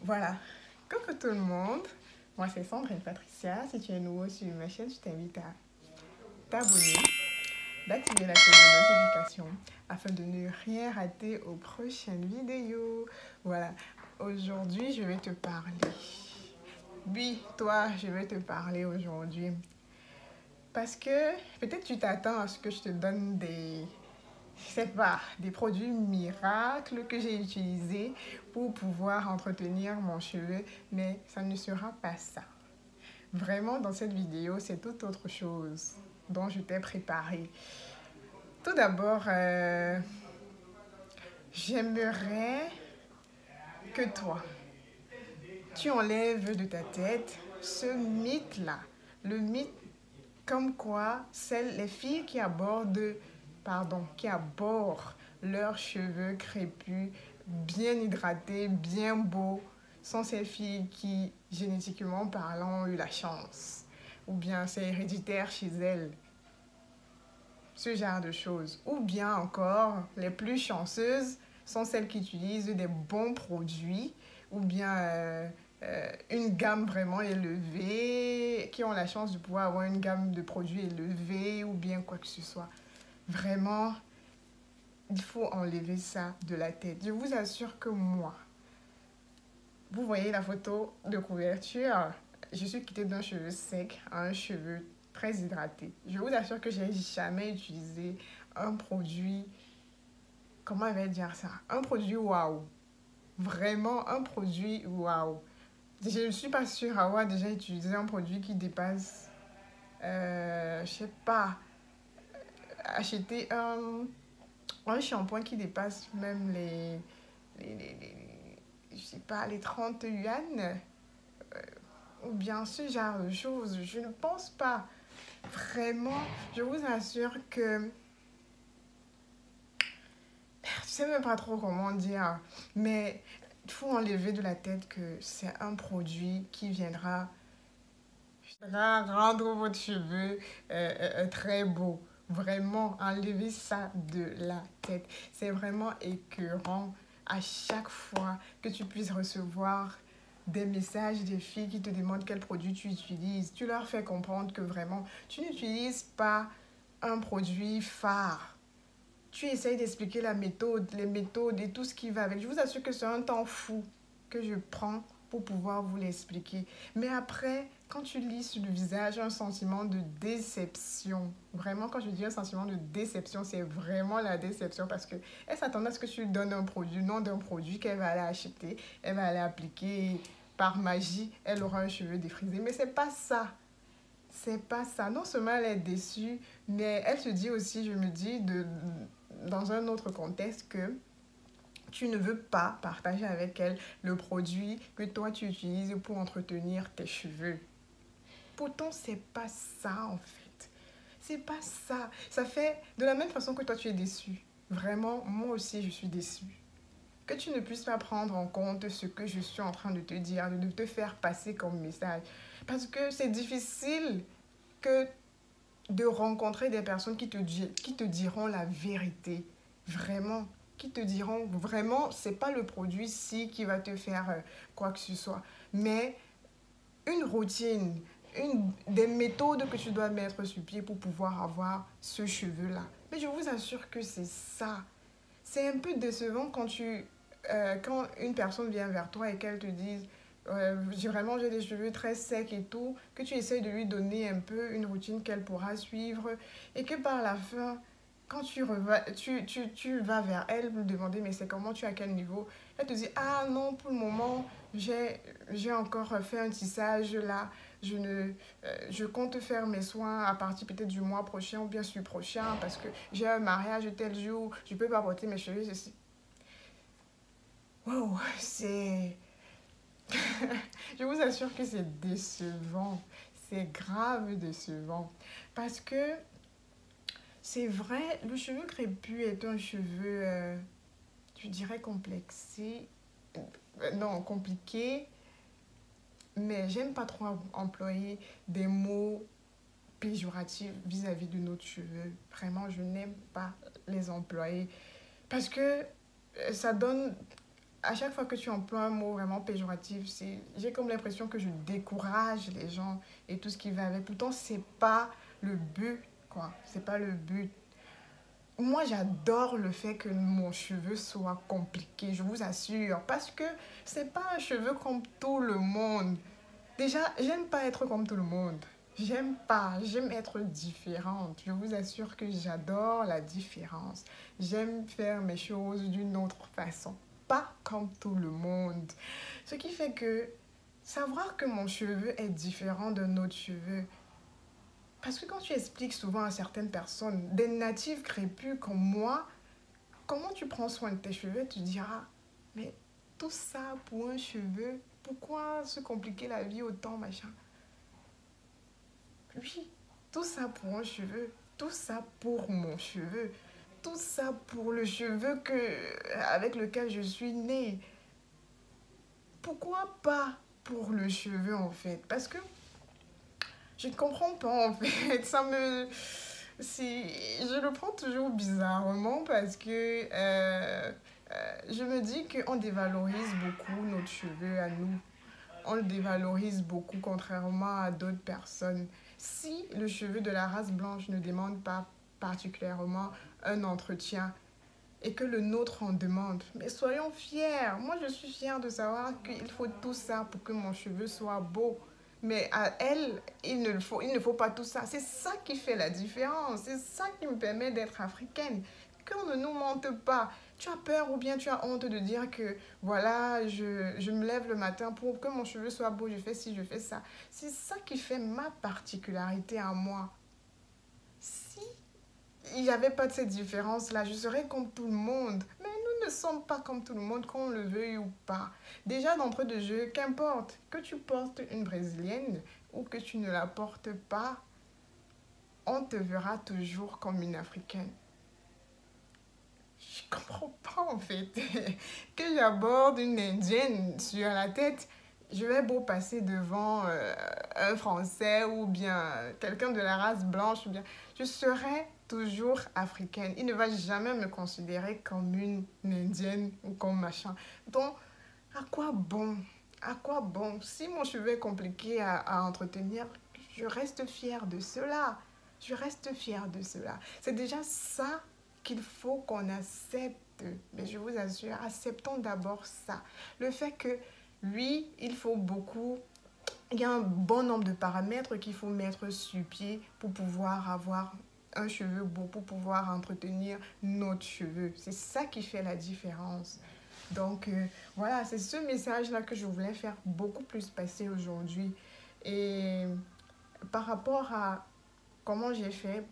Voilà. Coucou tout le monde. Moi, c'est Sandrine Patricia. Si tu es nouveau sur ma chaîne, je t'invite à t'abonner, d'activer la cloche de notification afin de ne rien rater aux prochaines vidéos. Voilà. Aujourd'hui, je vais te parler. Oui, toi, je vais te parler aujourd'hui. Parce que peut-être tu t'attends à ce que je te donne je sais pas, des produits miracles que j'ai utilisés pour pouvoir entretenir mon cheveu, mais ça ne sera pas ça. Vraiment, dans cette vidéo, c'est toute autre chose dont je t'ai préparé. Tout d'abord, j'aimerais que toi, tu enlèves de ta tête ce mythe-là. Le mythe comme quoi les filles qui abordent leurs cheveux crépus, bien hydratés, bien beaux, sont ces filles qui, génétiquement parlant, ont eu la chance. Ou bien c'est héréditaire chez elles. Ce genre de choses. Ou bien encore, les plus chanceuses sont celles qui utilisent des bons produits ou bien une gamme vraiment élevée, qui ont la chance de pouvoir avoir une gamme de produits élevée ou bien quoi que ce soit. Vraiment, il faut enlever ça de la tête. Je vous assure que moi, vous voyez la photo de couverture, je suis quittée d'un cheveu sec à un cheveu très hydraté. Je vous assure que j'ai jamais utilisé un produit, comment je vais dire ça, un produit waouh. Vraiment un produit waouh. Je ne suis pas sûre avoir déjà utilisé un produit qui dépasse, je sais pas, acheter un shampoing qui dépasse même je sais pas, les 30 yuan, ou bien ce genre de choses. Je ne pense pas. Vraiment, je vous assure que, je sais même pas trop comment dire, mais il faut enlever de la tête que c'est un produit qui viendra rendre votre cheveu très beau. Vraiment, enlevez ça de la tête. C'est vraiment écœurant à chaque fois que tu puisses recevoir des messages des filles qui te demandent quel produit tu utilises. Tu leur fais comprendre que vraiment, tu n'utilises pas un produit phare. Tu essayes d'expliquer la méthode, les méthodes et tout ce qui va avec. Je vous assure que c'est un temps fou que je prends pour pouvoir vous l'expliquer. Mais après, quand tu lis sur le visage un sentiment de déception, vraiment quand je dis un sentiment de déception, c'est vraiment la déception parce qu'elle s'attendait à ce que tu lui donnes un produit, non d'un produit qu'elle va aller acheter, elle va aller appliquer et par magie, elle aura un cheveu défrisé. Mais c'est pas ça. C'est pas ça. Non seulement elle est déçue, mais elle se dit aussi, je me dis, dans un autre contexte, que tu ne veux pas partager avec elle le produit que toi tu utilises pour entretenir tes cheveux. Pourtant, c'est pas ça en fait. C'est pas ça. Ça fait de la même façon que toi tu es déçu. Vraiment, moi aussi je suis déçue. Que tu ne puisses pas prendre en compte ce que je suis en train de te dire, de te faire passer comme message. Parce que c'est difficile que de rencontrer des personnes qui te diront la vérité. Vraiment. Qui te diront vraiment, c'est pas le produit-ci qui va te faire quoi que ce soit. Mais une routine, des méthodes que tu dois mettre sur pied pour pouvoir avoir ce cheveu-là. Mais je vous assure que c'est ça. C'est un peu décevant quand une personne vient vers toi et qu'elle te dise vraiment j'ai des cheveux très secs et tout, que tu essayes de lui donner un peu une routine qu'elle pourra suivre et que par la fin, quand tu vas vers elle pour lui demander mais c'est comment, tu es à quel niveau, elle te dit ah non, pour le moment j'ai encore fait un tissage là, je compte faire mes soins à partir peut-être du mois prochain ou bien celui prochain parce que j'ai un mariage tel jour, je peux pas porter mes cheveux ceci. Wow, c'est... Je vous assure que c'est décevant. C'est grave décevant. Parce que c'est vrai, le cheveu crépus est un cheveu, je dirais complexé. Non, compliqué. Mais j'aime pas trop employer des mots péjoratifs vis-à-vis de notre cheveu. Vraiment, je n'aime pas les employer. Parce que ça donne à chaque fois que tu emploies un mot vraiment péjoratif, j'ai comme l'impression que je décourage les gens et tout ce qui va avec. Pourtant, c'est pas le but, quoi. C'est pas le but. Moi, j'adore le fait que mon cheveu soit compliqué, je vous assure, parce que c'est pas un cheveu comme tout le monde. Déjà, j'aime pas être comme tout le monde. J'aime pas, j'aime être différente. Je vous assure que j'adore la différence. J'aime faire mes choses d'une autre façon, pas comme tout le monde. Ce qui fait que savoir que mon cheveu est différent d'un autre cheveu, parce que quand tu expliques souvent à certaines personnes, des natifs crépus comme moi, comment tu prends soin de tes cheveux, tu diras, mais tout ça pour un cheveu, pourquoi se compliquer la vie autant, machin? Oui, tout ça pour un cheveu, tout ça pour mon cheveu, tout ça pour le cheveu avec lequel je suis née. Pourquoi pas pour le cheveu en fait? Parce que je ne comprends pas en fait, je le prends toujours bizarrement parce que je me dis qu'on dévalorise beaucoup notre cheveu à nous. On le dévalorise beaucoup contrairement à d'autres personnes. Si le cheveu de la race blanche ne demande pas particulièrement un entretien et que le nôtre en demande, mais soyons fiers. Moi, je suis fière de savoir qu'il faut tout ça pour que mon cheveu soit beau. Mais à elle, il ne faut pas tout ça. C'est ça qui fait la différence. C'est ça qui me permet d'être africaine. Qu'on ne nous mente pas. Tu as peur ou bien tu as honte de dire que voilà, je me lève le matin pour que mon cheveu soit beau, je fais ci, je fais ça. C'est ça qui fait ma particularité à moi. Si il n'y avait pas de cette différence-là, je serais comme tout le monde. Mais nous ne sommes pas comme tout le monde, qu'on le veuille ou pas. Déjà, d'entrée de jeu, qu'importe que tu portes une brésilienne ou que tu ne la portes pas, on te verra toujours comme une africaine. Je comprends pas en fait. Que j'aborde une indienne sur la tête, je vais beau passer devant un Français ou bien quelqu'un de la race blanche, ou bien, je serai toujours africaine. Il ne va jamais me considérer comme une indienne ou comme machin. Donc, à quoi bon? À quoi bon? Si mon cheveu est compliqué à entretenir, je reste fière de cela. Je reste fière de cela. C'est déjà ça qu'il faut qu'on accepte. Mais je vous assure, acceptons d'abord ça. Le fait que, oui, il faut beaucoup, il y a un bon nombre de paramètres qu'il faut mettre sur pied pour pouvoir avoir un cheveu beau, pour pouvoir entretenir notre cheveu. C'est ça qui fait la différence. Donc, voilà, c'est ce message-là que je voulais faire beaucoup plus passer aujourd'hui. Et par rapport à comment j'ai fait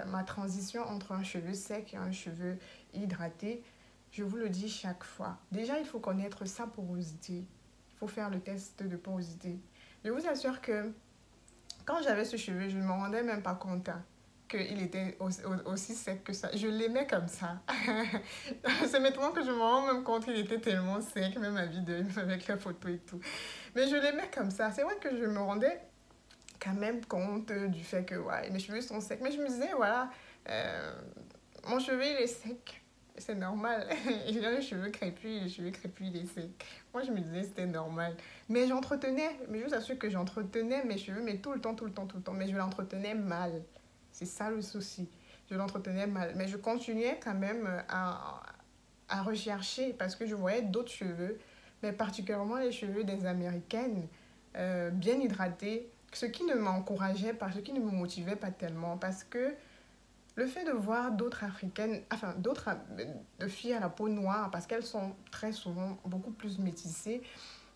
ma transition entre un cheveu sec et un cheveu hydraté, je vous le dis chaque fois. Déjà, il faut connaître sa porosité. Il faut faire le test de porosité. Je vous assure que quand j'avais ce cheveu, je ne me rendais même pas compte qu'il était aussi sec que ça. Je l'aimais comme ça. C'est maintenant que je me rends même compte qu'il était tellement sec, même à vidéo, avec la photo et tout. Mais je l'aimais comme ça. C'est vrai que je me rendais quand même compte du fait que ouais, mes cheveux sont secs. Mais je me disais, voilà, euh, mon cheveu il est sec. C'est normal. Il a les cheveux crépus, les cheveux crépus, il est sec. Moi, je me disais c'était normal. Mais j'entretenais, mais je vous assure que j'entretenais mes cheveux, mais tout le temps, tout le temps, tout le temps. Mais je l'entretenais mal. C'est ça le souci. Je l'entretenais mal. Mais je continuais quand même à rechercher parce que je voyais d'autres cheveux, mais particulièrement les cheveux des Américaines, bien hydratés, ce qui ne m'encourageait pas, ce qui ne me motivait pas tellement, parce que le fait de voir d'autres africaines, enfin d'autres de filles à la peau noire, parce qu'elles sont très souvent beaucoup plus métissées,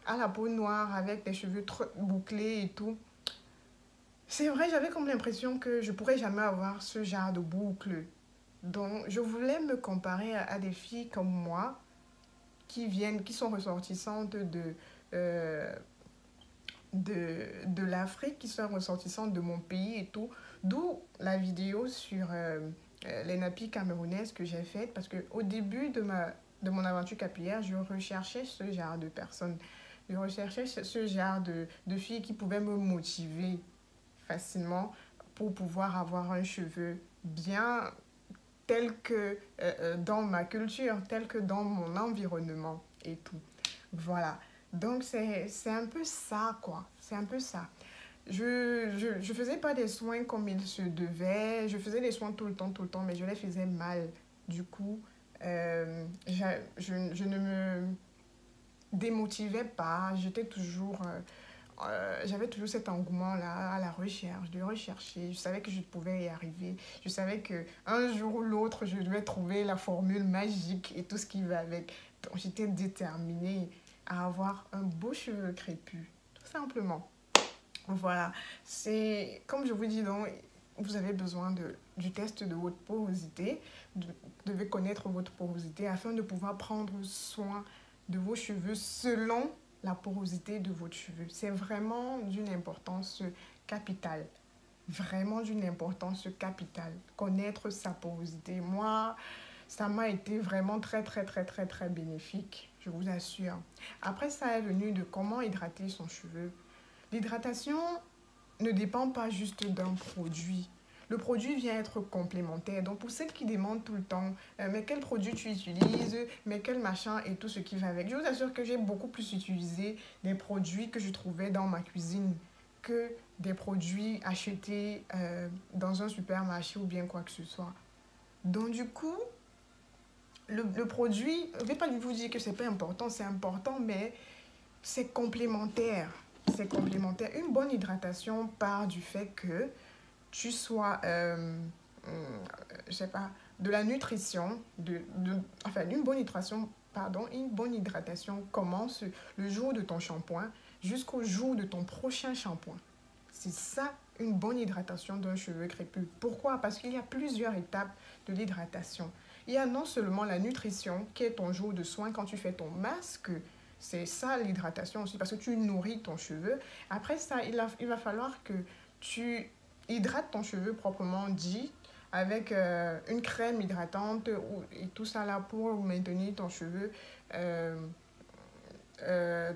à la peau noire, avec des cheveux bouclés et tout, c'est vrai, j'avais comme l'impression que je pourrais jamais avoir ce genre de boucle. Donc, je voulais me comparer à des filles comme moi, qui sont ressortissantes euh, de l'Afrique, qui sont ressortissantes de mon pays et tout. D'où la vidéo sur les nappies camerounaises que j'ai faite, parce qu'au début de mon aventure capillaire, je recherchais ce genre de personnes. Je recherchais ce genre de filles qui pouvaient me motiver facilement pour pouvoir avoir un cheveu bien tel que dans ma culture, tel que dans mon environnement. et tout. Voilà. Donc, c'est un peu ça, quoi. C'est un peu ça. Je faisais pas des soins comme il se devait. Je faisais des soins tout le temps, mais je les faisais mal. Du coup, je ne me démotivais pas. J'avais toujours cet engouement-là à la recherche, de rechercher. Je savais que je pouvais y arriver. Je savais que un jour ou l'autre, je devais trouver la formule magique et tout ce qui va avec. Donc, j'étais déterminée à avoir un beau cheveu crépus, tout simplement. Voilà, c'est comme je vous dis, donc, vous avez besoin du test de votre porosité. Vous devez connaître votre porosité afin de pouvoir prendre soin de vos cheveux selon la porosité de votre cheveu. C'est vraiment d'une importance capitale. Vraiment d'une importance capitale. Connaître sa porosité. Moi, ça m'a été vraiment très bénéfique, je vous assure. Après, ça est venu de comment hydrater son cheveu. L'hydratation ne dépend pas juste d'un produit. Le produit vient être complémentaire. Donc, pour celles qui demandent tout le temps, mais quel produit tu utilises, mais quel machin et tout ce qui va avec, je vous assure que j'ai beaucoup plus utilisé des produits que je trouvais dans ma cuisine que des produits achetés dans un supermarché ou bien quoi que ce soit. Donc, du coup, le produit, je ne vais pas vous dire que c'est important, mais c'est complémentaire. C'est complémentaire. Une bonne hydratation part du fait que tu sois, je sais pas, de la nutrition, enfin, une bonne hydratation, pardon, une bonne hydratation commence le jour de ton shampoing jusqu'au jour de ton prochain shampoing. C'est ça, une bonne hydratation d'un cheveu crépus. Pourquoi? Parce qu'il y a plusieurs étapes de l'hydratation. Il y a non seulement la nutrition, qui est ton jour de soin quand tu fais ton masque, c'est ça l'hydratation aussi, parce que tu nourris ton cheveu. Après ça, il va falloir que tu hydrates ton cheveu proprement dit, avec une crème hydratante et tout ça là pour maintenir ton cheveu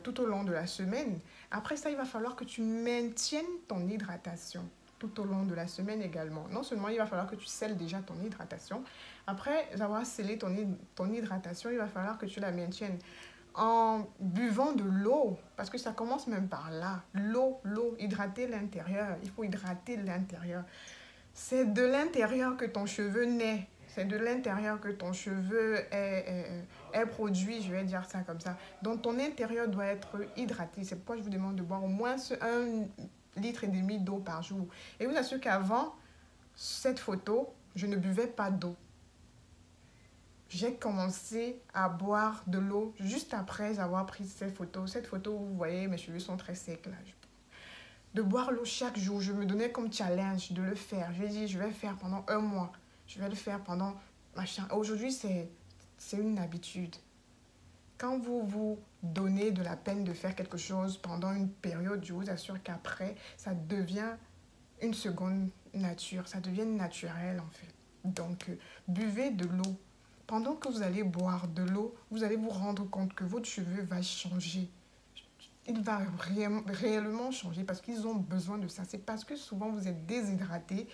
tout au long de la semaine. Après ça, il va falloir que tu maintiennes ton hydratation tout au long de la semaine également. Non seulement il va falloir que tu scelles déjà ton hydratation, après avoir scellé ton hydratation, il va falloir que tu la maintiennes en buvant de l'eau, parce que ça commence même par là. L'eau, hydrater l'intérieur. Il faut hydrater l'intérieur. C'est de l'intérieur que ton cheveu naît. C'est de l'intérieur que ton cheveu est produit, je vais dire ça comme ça. Donc, ton intérieur doit être hydraté. C'est pourquoi je vous demande de boire au moins 1,5 litre d'eau par jour. Et vous assure qu'avant cette photo, je ne buvais pas d'eau. J'ai commencé à boire de l'eau juste après avoir pris cette photo. Cette photo, vous voyez, mes cheveux sont très secs là. De boire l'eau chaque jour, je me donnais comme challenge de le faire. Je dit, je vais le faire pendant un mois. Je vais le faire pendant machin. Aujourd'hui, c'est une habitude. Quand vous vous donnez de la peine de faire quelque chose pendant une période, je vous assure qu'après, ça devient une seconde nature. Ça devient naturel en fait. Donc, buvez de l'eau. Pendant que vous allez boire de l'eau, vous allez vous rendre compte que votre cheveu va changer. Il va réellement changer parce qu'ils ont besoin de ça. C'est parce que souvent vous êtes déshydraté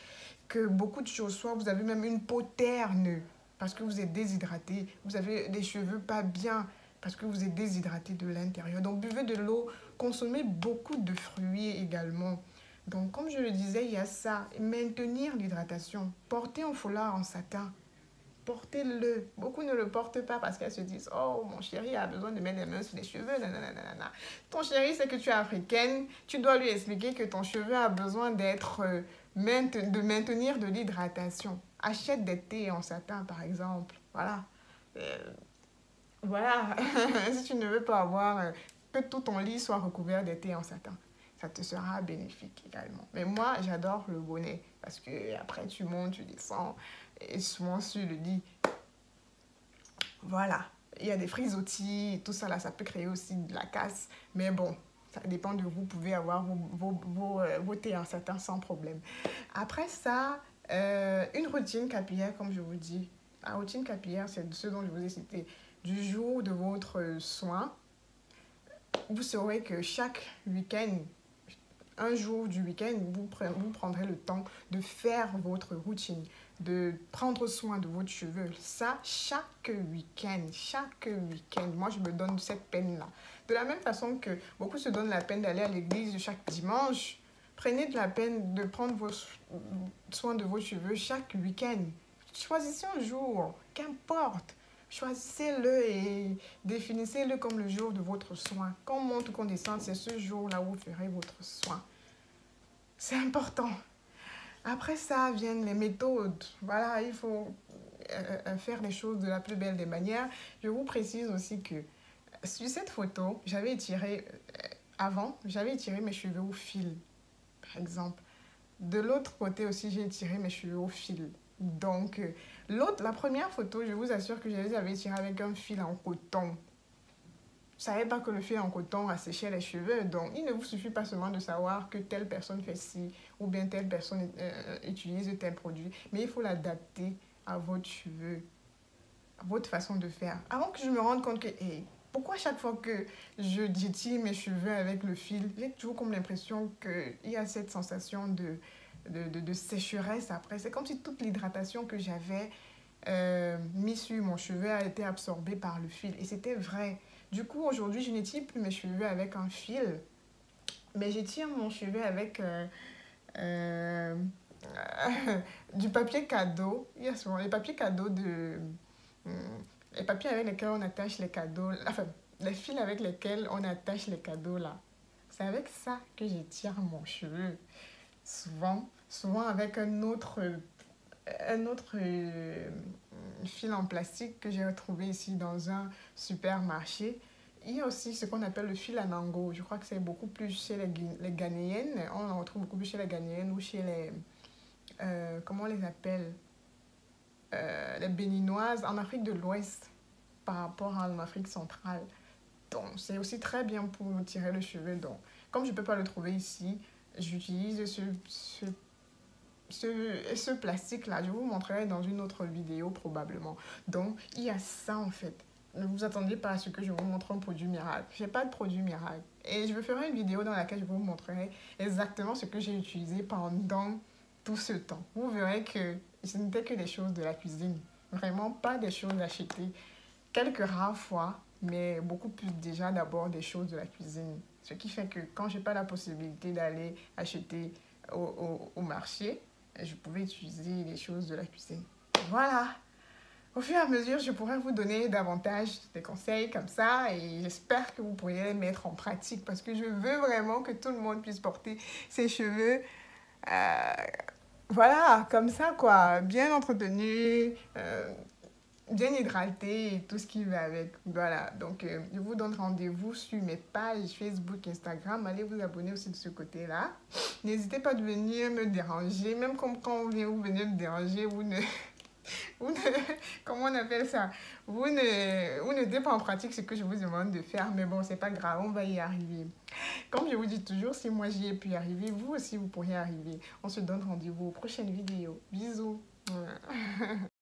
que beaucoup de choses, soit vous avez même une peau terne parce que vous êtes déshydraté, vous avez des cheveux pas bien parce que vous êtes déshydraté de l'intérieur. Donc buvez de l'eau, consommez beaucoup de fruits également. Donc comme je le disais, il y a ça, maintenir l'hydratation, porter un foulard en satin. Portez-le. Beaucoup ne le portent pas parce qu'elles se disent oh, mon chéri a besoin de mettre des mains sur les cheveux. Nanana. Ton chéri, c'est que tu es africaine. Tu dois lui expliquer que ton cheveu a besoin de maintenir de l'hydratation. Achète des thés en satin, par exemple. Voilà. Voilà. Si tu ne veux pas avoir que tout ton lit soit recouvert de thés en satin, ça te sera bénéfique également. Mais moi, j'adore le bonnet parce que après tu montes, tu descends et souvent sur le lit. Voilà. Il y a des frisottis, tout ça là, ça peut créer aussi de la casse. Mais bon, ça dépend de vous. Vous pouvez avoir vos thés en satin sans problème. Après ça, une routine capillaire, comme je vous dis. La routine capillaire, c'est ce dont je vous ai cité. Du jour de votre soin, vous saurez que chaque week-end, un jour du week-end, vous prendrez le temps de faire votre routine. de prendre soin de votre cheveu. Ça, chaque week-end, chaque week-end. Moi, je me donne cette peine-là. De la même façon que beaucoup se donnent la peine d'aller à l'église chaque dimanche, prenez de la peine de prendre soin de vos cheveux chaque week-end. Choisissez un jour, qu'importe. Choisissez-le et définissez-le comme le jour de votre soin. Qu'on monte ou qu'on descende, c'est ce jour-là où vous ferez votre soin. C'est important. Après ça viennent les méthodes. Voilà, il faut faire les choses de la plus belle des manières. Je vous précise aussi que sur cette photo, j'avais étiré mes cheveux au fil, par exemple. De l'autre côté aussi, j'ai étiré mes cheveux au fil. Donc, la première photo, je vous assure que je les avais tirés avec un fil en coton. Je ne savais pas que le fil en coton asséchait les cheveux. Donc, il ne vous suffit pas seulement de savoir que telle personne fait ci ou bien telle personne utilise tel produit. Mais il faut l'adapter à votre cheveux, à votre façon de faire. Avant que je me rende compte que, pourquoi chaque fois que j'étire mes cheveux avec le fil, j'ai toujours comme l'impression qu'il y a cette sensation de sécheresse après. C'est comme si toute l'hydratation que j'avais mis sur mon cheveu a été absorbée par le fil. Et c'était vrai. Du coup, aujourd'hui, je n'étire plus mes cheveux avec un fil, mais j'étire mon cheveu avec du papier cadeau. Il y a souvent les papiers cadeaux les papiers avec lesquels on attache les cadeaux, enfin, les fils avec lesquels on attache les cadeaux là. C'est avec ça que j'étire mon cheveu. Souvent avec un autre fil en plastique que j'ai retrouvé ici dans un supermarché. Il y a aussi ce qu'on appelle le fil à nango. Je crois que c'est beaucoup plus chez les Ghanéennes. On en retrouve beaucoup plus chez les Ghanéennes ou chez les... comment on les appelle les Béninoises en Afrique de l'Ouest par rapport à l'Afrique centrale. Donc, c'est aussi très bien pour tirer le cheveu. Donc, comme je ne peux pas le trouver ici, j'utilise ce plastique-là. Je vous montrerai dans une autre vidéo probablement. Donc, il y a ça en fait. Ne vous attendez pas à ce que je vous montre un produit miracle. Je n'ai pas de produit miracle. Et je ferai une vidéo dans laquelle je vous montrerai exactement ce que j'ai utilisé pendant tout ce temps. Vous verrez que ce n'était que des choses de la cuisine. Vraiment pas des choses achetées. Quelques rares fois, mais beaucoup plus déjà d'abord des choses de la cuisine. Ce qui fait que quand je n'ai pas la possibilité d'aller acheter au marché, je pouvais utiliser les choses de la cuisine. Voilà. Au fur et à mesure, je pourrais vous donner davantage de conseils comme ça et j'espère que vous pourriez les mettre en pratique parce que je veux vraiment que tout le monde puisse porter ses cheveux voilà, comme ça quoi, bien entretenus, bien hydratés et tout ce qui va avec. Voilà, donc je vous donne rendez-vous sur mes pages Facebook, Instagram. Allez vous abonner aussi de ce côté-là. N'hésitez pas de venir me déranger, même comme quand vous venez me déranger, vous ne... comment on appelle ça? Vous ne mettez pas en pratique ce que je vous demande de faire, mais bon, c'est pas grave, on va y arriver. Comme je vous dis toujours, si moi j'y ai pu arriver, vous aussi vous pourriez arriver. On se donne rendez-vous aux prochaines vidéos. Bisous.